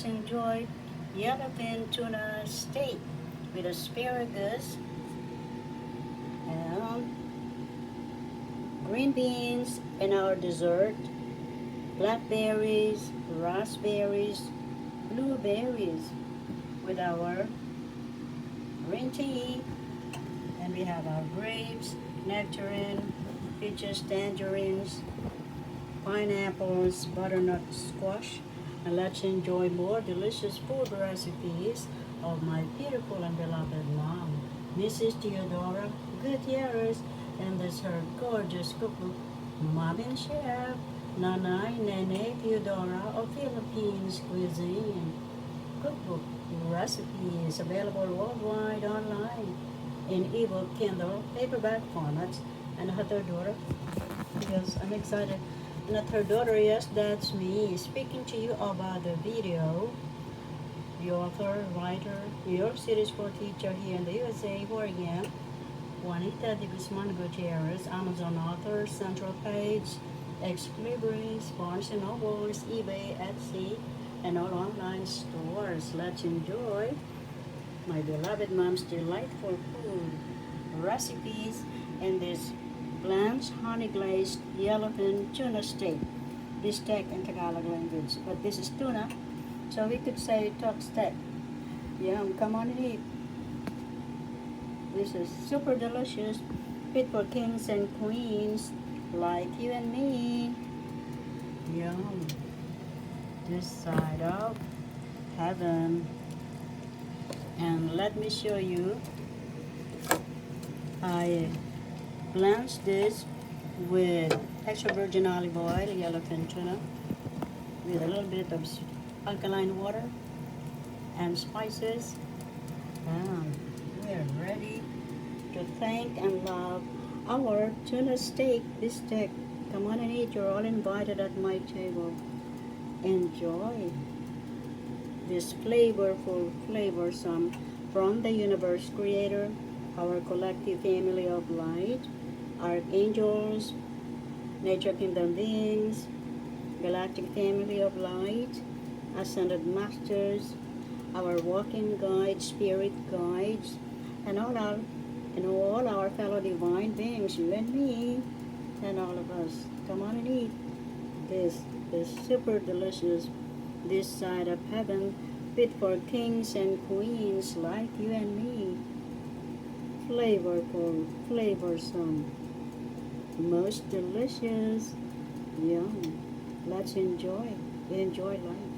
enjoy yellowfin tuna steak with asparagus and green beans, and our dessert, blackberries, raspberries, blueberries with our green tea, and we have our grapes, nectarine, peaches, tangerines, pineapples, butternut squash, and let's enjoy more delicious food recipes of my beautiful and beloved mom, Mrs. Teodora Gutierrez, and this her gorgeous cookbook, Mom and Chef, Nanay Nene Teodora of Philippines Cuisine. Cookbook recipes available worldwide online in ebook, Kindle, paperback formats, and her daughter. Yes, I'm excited. And her daughter, yes, that's me speaking to you about the video. The author, writer, New York City school teacher here in the USA, Oregon, Juanita Gutierrez, Amazon author, Central Page, Ex-Libris, Barnes & Nobles, eBay, Etsy, and all online stores. Let's enjoy my beloved mom's delightful food recipes in this blanched honey glazed yellowfin tuna steak. Bistek in Tagalog language. But this is tuna, so we could say talk steak. Yum, come on and eat. This is super delicious, fit for kings and queens like you and me. Yum. This side of heaven. And let me show you. I blanched this with extra virgin olive oil, yellowfin tuna, with a little bit of alkaline water and spices. And we're ready to thank and love our tuna steak, Bistek. Come on and eat. You're all invited at my table. Enjoy this flavorful, flavorsome from the universe creator, our collective family of light, archangels, nature kingdom beings, galactic family of light, ascended masters, our walking guides, spirit guides, and all our fellow divine beings, you and me, and all of us. Come on and eat. This is super delicious. This side of heaven, fit for kings and queens like you and me. Flavorful, flavorsome, most delicious. Yum. Let's enjoy life.